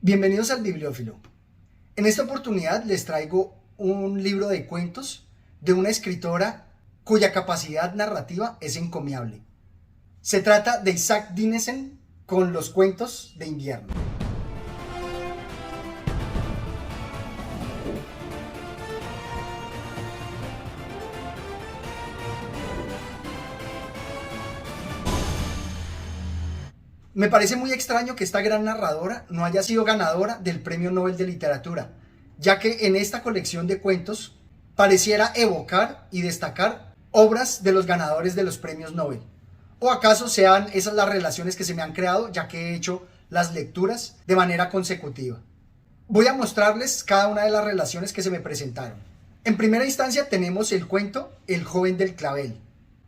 Bienvenidos al Bibliófilo. En esta oportunidad les traigo un libro de cuentos de una escritora cuya capacidad narrativa es encomiable. Se trata de Isaac Dinesen con los cuentos de invierno. Me parece muy extraño que esta gran narradora no haya sido ganadora del Premio Nobel de Literatura, ya que en esta colección de cuentos pareciera evocar y destacar obras de los ganadores de los premios Nobel. ¿O acaso sean esas las relaciones que se me han creado, ya que he hecho las lecturas de manera consecutiva? Voy a mostrarles cada una de las relaciones que se me presentaron. En primera instancia tenemos el cuento El joven del clavel.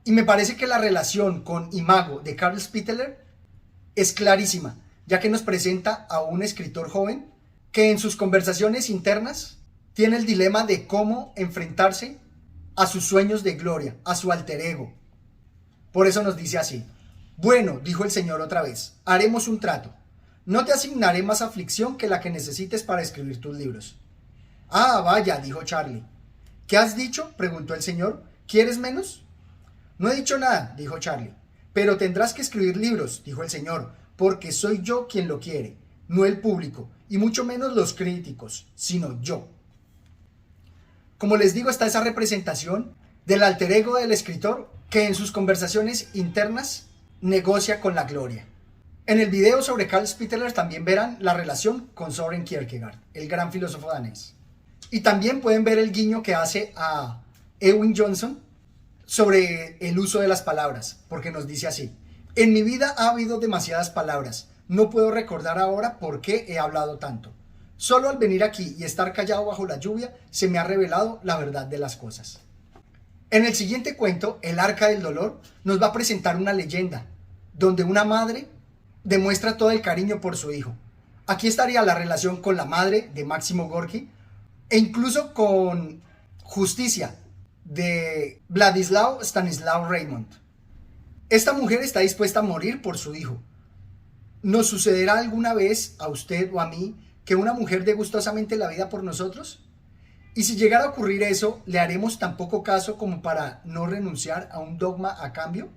Y me parece que la relación con Imago de Carl Spitteler es clarísima, ya que nos presenta a un escritor joven que en sus conversaciones internas tiene el dilema de cómo enfrentarse a sus sueños de gloria, a su alter ego. Por eso nos dice así: bueno, dijo el Señor otra vez, haremos un trato. No te asignaré más aflicción que la que necesites para escribir tus libros. Ah, vaya, dijo Charlie. ¿Qué has dicho?, preguntó el Señor. ¿Quieres menos? No he dicho nada, dijo Charlie. Pero tendrás que escribir libros, dijo el Señor, porque soy yo quien lo quiere, no el público, y mucho menos los críticos, sino yo. Como les digo, está esa representación del alter ego del escritor que en sus conversaciones internas negocia con la gloria. En el video sobre Carl Spitteler también verán la relación con Søren Kierkegaard, el gran filósofo danés. Y también pueden ver el guiño que hace a Ewan Johnson sobre el uso de las palabras, porque nos dice así: en mi vida ha habido demasiadas palabras, no puedo recordar ahora por qué he hablado tanto. Solo al venir aquí y estar callado bajo la lluvia se me ha revelado la verdad de las cosas. En el siguiente cuento, El arca del dolor, nos va a presentar una leyenda, donde una madre demuestra todo el cariño por su hijo. Aquí estaría la relación con la madre de Máximo Gorki, e incluso con Justicia, de Władysław Stanisław Raymond. Esta mujer está dispuesta a morir por su hijo. ¿Nos sucederá alguna vez a usted o a mí que una mujer dé gustosamente la vida por nosotros? Y si llegara a ocurrir eso, ¿le haremos tan poco caso como para no renunciar a un dogma a cambio?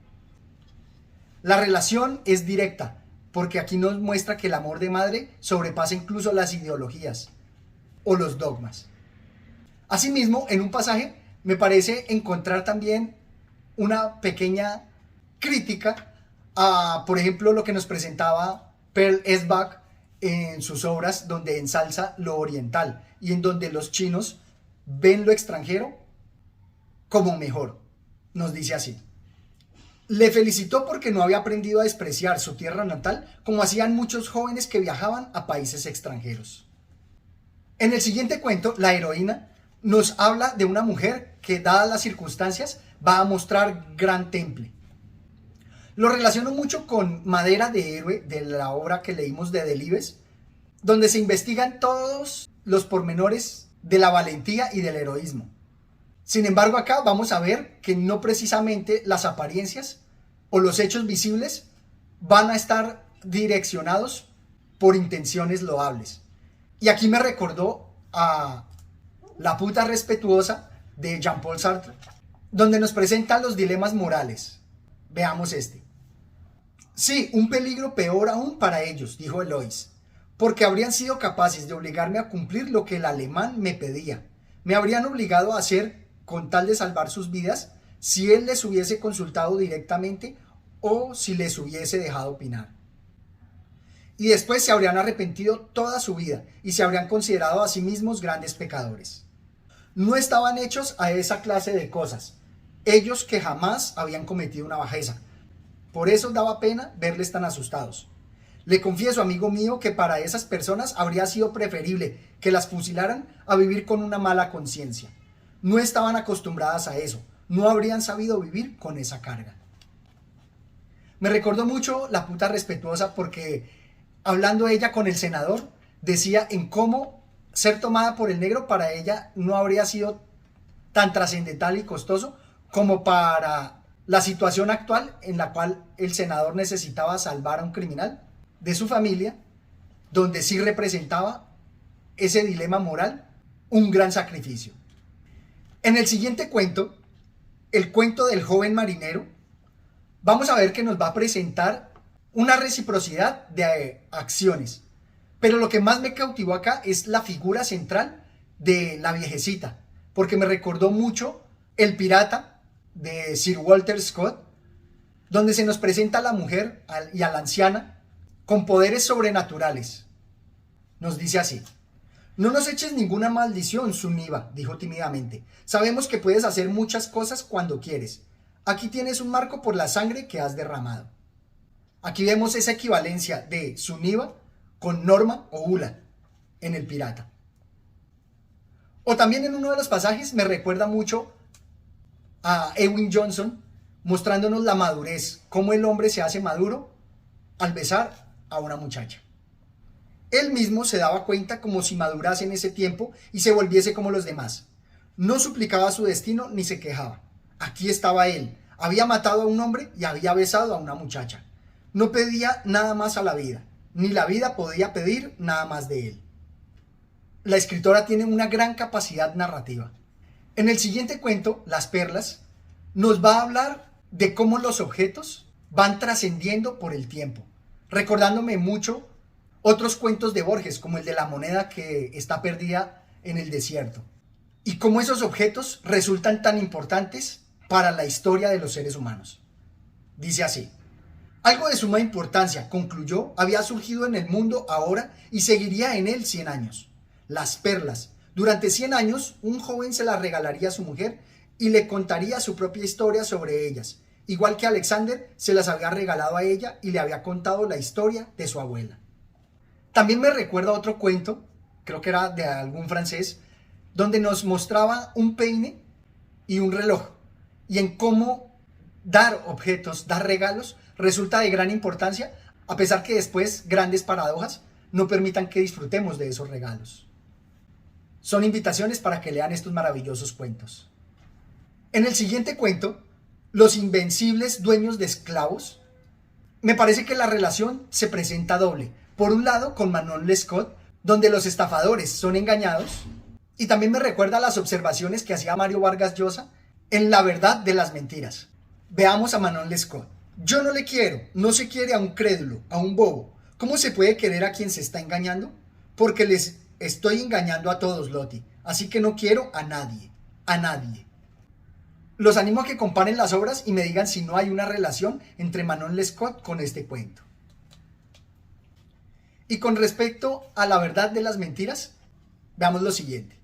La relación es directa, porque aquí nos muestra que el amor de madre sobrepasa incluso las ideologías o los dogmas. Asimismo, en un pasaje me parece encontrar también una pequeña crítica a, por ejemplo, lo que nos presentaba Pearl S. Buck en sus obras, donde ensalza lo oriental y en donde los chinos ven lo extranjero como mejor. Nos dice así: le felicitó porque no había aprendido a despreciar su tierra natal como hacían muchos jóvenes que viajaban a países extranjeros. En el siguiente cuento, la heroína nos habla de una mujer que, dadas las circunstancias, va a mostrar gran temple. Lo relaciono mucho con Madera de Héroe, de la obra que leímos de Delibes, donde se investigan todos los pormenores de la valentía y del heroísmo. Sin embargo, acá vamos a ver que no precisamente las apariencias o los hechos visibles van a estar direccionados por intenciones loables. Y aquí me recordó a La puta respetuosa de Jean-Paul Sartre, donde nos presenta los dilemas morales. Veamos este. Sí, un peligro peor aún para ellos, dijo Eloís, porque habrían sido capaces de obligarme a cumplir lo que el alemán me pedía. Me habrían obligado a hacer con tal de salvar sus vidas si él les hubiese consultado directamente o si les hubiese dejado opinar. Y después se habrían arrepentido toda su vida y se habrían considerado a sí mismos grandes pecadores. No estaban hechos a esa clase de cosas, ellos que jamás habían cometido una bajeza. Por eso daba pena verles tan asustados. Le confieso, amigo mío, que para esas personas habría sido preferible que las fusilaran a vivir con una mala conciencia. No estaban acostumbradas a eso, no habrían sabido vivir con esa carga. Me recordó mucho La puta respetuosa porque, hablando ella con el senador, decía en cómo ser tomada por el negro para ella no habría sido tan trascendental y costoso como para la situación actual en la cual el senador necesitaba salvar a un criminal de su familia donde sí representaba ese dilema moral, un gran sacrificio. En el siguiente cuento, el cuento del joven marinero, vamos a ver que nos va a presentar una reciprocidad de acciones. Pero lo que más me cautivó acá es la figura central de la viejecita, porque me recordó mucho El pirata de Sir Walter Scott, donde se nos presenta a la mujer y a la anciana con poderes sobrenaturales. Nos dice así: no nos eches ninguna maldición, Suniva, dijo tímidamente. Sabemos que puedes hacer muchas cosas cuando quieres. Aquí tienes un marco por la sangre que has derramado. Aquí vemos esa equivalencia de Suniva con Norma o Ula en El pirata. O también en uno de los pasajes me recuerda mucho a Ewin Johnson, mostrándonos la madurez, cómo el hombre se hace maduro al besar a una muchacha. Él mismo se daba cuenta como si madurase en ese tiempo y se volviese como los demás. No suplicaba su destino ni se quejaba. Aquí estaba él. Había matado a un hombre y había besado a una muchacha. No pedía nada más a la vida, ni la vida podía pedir nada más de él. La escritora tiene una gran capacidad narrativa. En el siguiente cuento, Las perlas, nos va a hablar de cómo los objetos van trascendiendo por el tiempo, recordándome mucho otros cuentos de Borges, como el de la moneda que está perdida en el desierto, y cómo esos objetos resultan tan importantes para la historia de los seres humanos. Dice así: algo de suma importancia, concluyó, había surgido en el mundo ahora y seguiría en él 100 años. Las perlas. Durante 100 años, un joven se las regalaría a su mujer y le contaría su propia historia sobre ellas, igual que Alexander se las había regalado a ella y le había contado la historia de su abuela. También me recuerda otro cuento, creo que era de algún francés, donde nos mostraba un peine y un reloj, y en cómo dar objetos, dar regalos, resulta de gran importancia, a pesar que después grandes paradojas no permitan que disfrutemos de esos regalos. Son invitaciones para que lean estos maravillosos cuentos. En el siguiente cuento, Los invencibles dueños de esclavos, me parece que la relación se presenta doble. Por un lado, con Manon Lescaut, donde los estafadores son engañados, y también me recuerda las observaciones que hacía Mario Vargas Llosa en La verdad de las mentiras. Veamos a Manon Lescaut. Yo no le quiero, no se quiere a un crédulo, a un bobo. ¿Cómo se puede querer a quien se está engañando? Porque les estoy engañando a todos, Loti, así que no quiero a nadie, a nadie. Los animo a que comparen las obras y me digan si no hay una relación entre Manon Lescaut con este cuento. Y con respecto a La verdad de las mentiras, veamos lo siguiente.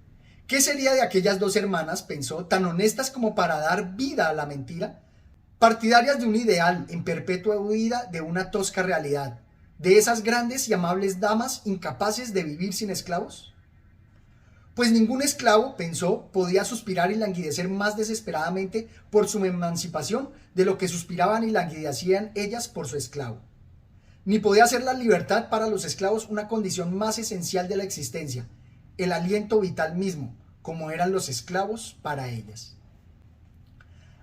¿Qué sería de aquellas dos hermanas, pensó, tan honestas como para dar vida a la mentira? Partidarias de un ideal en perpetua huida de una tosca realidad, de esas grandes y amables damas incapaces de vivir sin esclavos. Pues ningún esclavo, pensó, podía suspirar y languidecer más desesperadamente por su emancipación de lo que suspiraban y languidecían ellas por su esclavo. Ni podía ser la libertad para los esclavos una condición más esencial de la existencia, el aliento vital mismo, como eran los esclavos para ellas.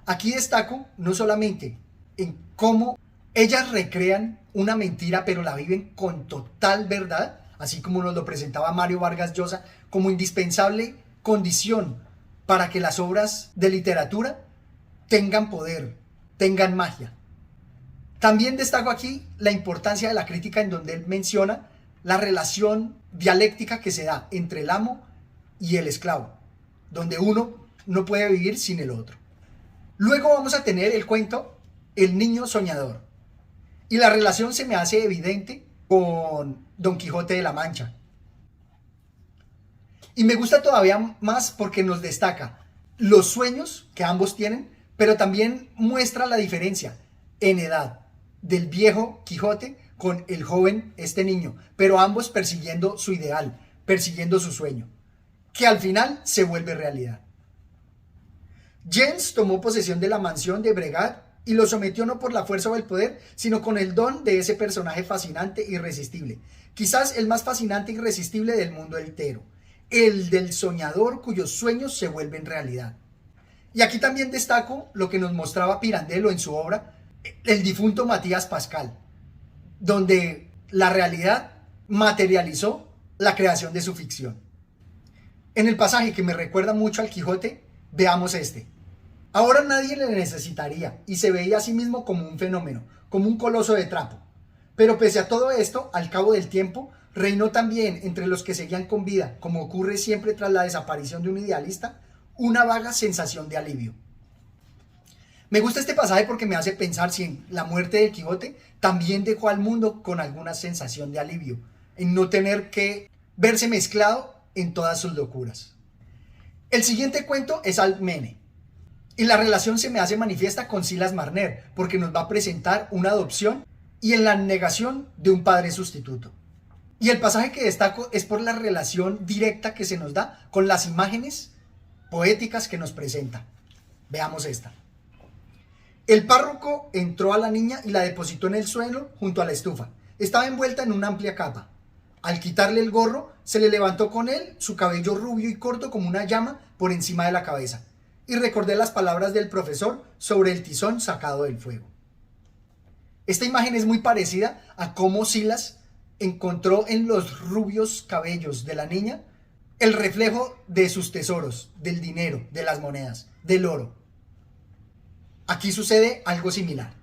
Aquí destaco no solamente en cómo ellas recrean una mentira, pero la viven con total verdad, así como nos lo presentaba Mario Vargas Llosa, como indispensable condición para que las obras de literatura tengan poder, tengan magia. También destaco aquí la importancia de la crítica, en donde él menciona la relación dialéctica que se da entre el amo y el esclavo, donde uno no puede vivir sin el otro. Luego vamos a tener el cuento El niño soñador, y la relación se me hace evidente con Don Quijote de la Mancha. Y me gusta todavía más porque nos destaca los sueños que ambos tienen, pero también muestra la diferencia en edad del viejo Quijote con el joven, este niño, pero ambos persiguiendo su ideal, persiguiendo su sueño, que al final se vuelve realidad. Jens tomó posesión de la mansión de Bregat y lo sometió no por la fuerza o el poder, sino con el don de ese personaje fascinante e irresistible, quizás el más fascinante e irresistible del mundo entero, el del soñador cuyos sueños se vuelven realidad. Y aquí también destaco lo que nos mostraba Pirandello en su obra El difunto Matías Pascal, donde la realidad materializó la creación de su ficción. En el pasaje que me recuerda mucho al Quijote, veamos este. Ahora nadie le necesitaría y se veía a sí mismo como un fenómeno, como un coloso de trapo. Pero pese a todo esto, al cabo del tiempo, reinó también entre los que seguían con vida, como ocurre siempre tras la desaparición de un idealista, una vaga sensación de alivio. Me gusta este pasaje porque me hace pensar si en la muerte del Quijote también dejó al mundo con alguna sensación de alivio, en no tener que verse mezclado en todas sus locuras. El siguiente cuento es Alcmene, y la relación se me hace manifiesta con Silas Marner, porque nos va a presentar una adopción y en la negación de un padre sustituto. Y el pasaje que destaco es por la relación directa que se nos da con las imágenes poéticas que nos presenta. Veamos esta. El párroco entró a la niña y la depositó en el suelo junto a la estufa. Estaba envuelta en una amplia capa. Al quitarle el gorro, se le levantó con él su cabello rubio y corto como una llama por encima de la cabeza. Y recordé las palabras del profesor sobre el tizón sacado del fuego. Esta imagen es muy parecida a cómo Silas encontró en los rubios cabellos de la niña el reflejo de sus tesoros, del dinero, de las monedas, del oro. Aquí sucede algo similar.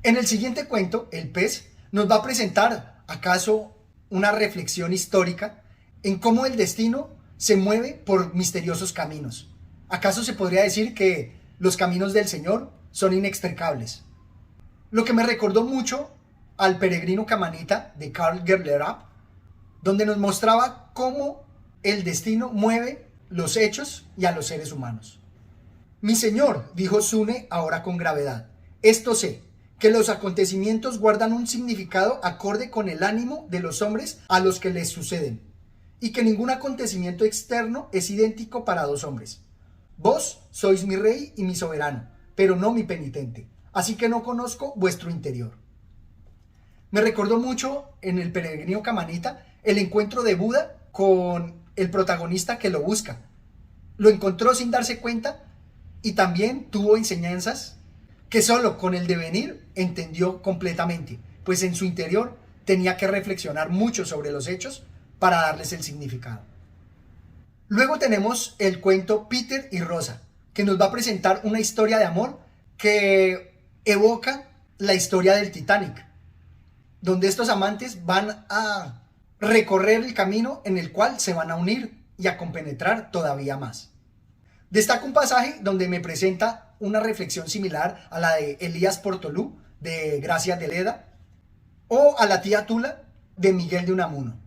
En el siguiente cuento, El pez nos va a presentar, acaso, una reflexión histórica en cómo el destino se mueve por misteriosos caminos. ¿Acaso se podría decir que los caminos del Señor son inextricables? Lo que me recordó mucho al Peregrino Camanita de Karl Gerlach, donde nos mostraba cómo el destino mueve los hechos y a los seres humanos. Mi señor, dijo Sune ahora con gravedad, esto sé, que los acontecimientos guardan un significado acorde con el ánimo de los hombres a los que les suceden, y que ningún acontecimiento externo es idéntico para dos hombres. Vos sois mi rey y mi soberano, pero no mi penitente, así que no conozco vuestro interior. Me recordó mucho en el Peregrino Camanita el encuentro de Buda con el protagonista que lo busca. Lo encontró sin darse cuenta y también tuvo enseñanzas que solo con el devenir entendió completamente, pues en su interior tenía que reflexionar mucho sobre los hechos para darles el significado. Luego tenemos el cuento Peter y Rosa, que nos va a presentar una historia de amor que evoca la historia del Titanic, donde estos amantes van a recorrer el camino en el cual se van a unir y a compenetrar todavía más. Destaco un pasaje donde me presenta una reflexión similar a la de Elías Portolú, de Gracia de Leda, o a la tía Tula, de Miguel de Unamuno.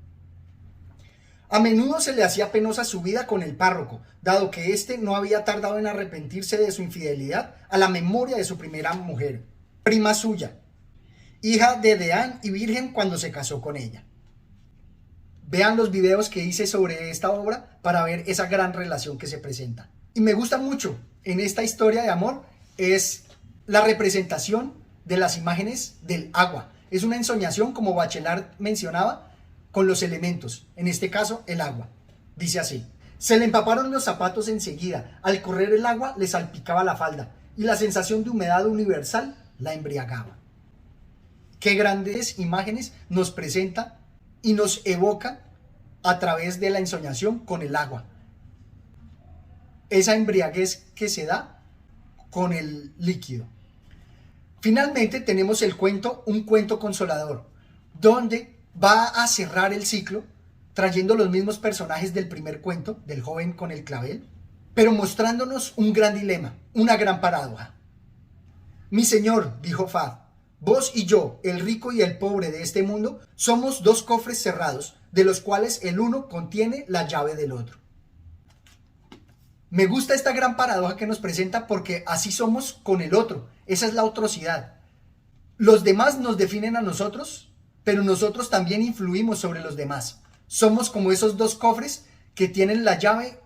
A menudo se le hacía penosa su vida con el párroco, dado que éste no había tardado en arrepentirse de su infidelidad a la memoria de su primera mujer, prima suya, hija de Deán y virgen cuando se casó con ella. Vean los videos que hice sobre esta obra para ver esa gran relación que se presenta. Y me gusta mucho en esta historia de amor es la representación de las imágenes del agua. Es una ensoñación, como Bachelard mencionaba, con los elementos, en este caso el agua. Dice así: se le empaparon los zapatos enseguida, al correr el agua le salpicaba la falda y la sensación de humedad universal la embriagaba. Qué grandes imágenes nos presenta y nos evoca a través de la ensoñación con el agua. Esa embriaguez que se da con el líquido. Finalmente tenemos el cuento Un cuento consolador, donde va a cerrar el ciclo trayendo los mismos personajes del primer cuento, del joven con el clavel, pero mostrándonos un gran dilema, una gran paradoja. Mi señor, dijo Fad, vos y yo, el rico y el pobre de este mundo, somos dos cofres cerrados, de los cuales el uno contiene la llave del otro. Me gusta esta gran paradoja que nos presenta porque así somos con el otro. Esa es la otrocidad. Los demás nos definen a nosotros, pero nosotros también influimos sobre los demás. Somos como esos dos cofres que tienen la llave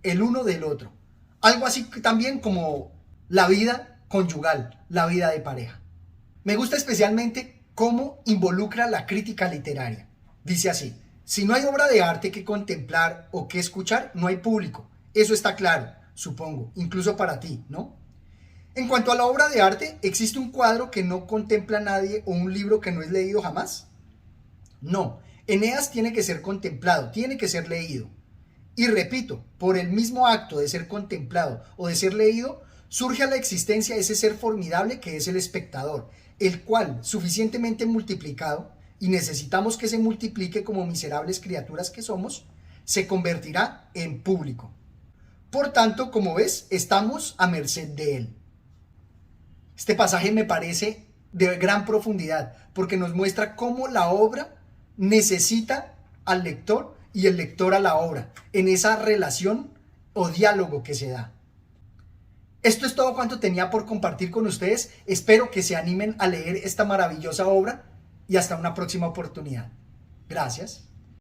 el uno del otro. Algo así también como la vida conyugal, la vida de pareja. Me gusta especialmente cómo involucra la crítica literaria. Dice así: si no hay obra de arte que contemplar o que escuchar, no hay público. Eso está claro, supongo, incluso para ti, ¿no? En cuanto a la obra de arte, ¿existe un cuadro que no contempla a nadie o un libro que no es leído jamás? No, Eneas tiene que ser contemplado, tiene que ser leído. Y repito, por el mismo acto de ser contemplado o de ser leído, surge a la existencia ese ser formidable que es el espectador, el cual, suficientemente multiplicado, y necesitamos que se multiplique como miserables criaturas que somos, se convertirá en público. Por tanto, como ves, estamos a merced de él. Este pasaje me parece de gran profundidad porque nos muestra cómo la obra necesita al lector y el lector a la obra en esa relación o diálogo que se da. Esto es todo cuanto tenía por compartir con ustedes. Espero que se animen a leer esta maravillosa obra y hasta una próxima oportunidad. Gracias.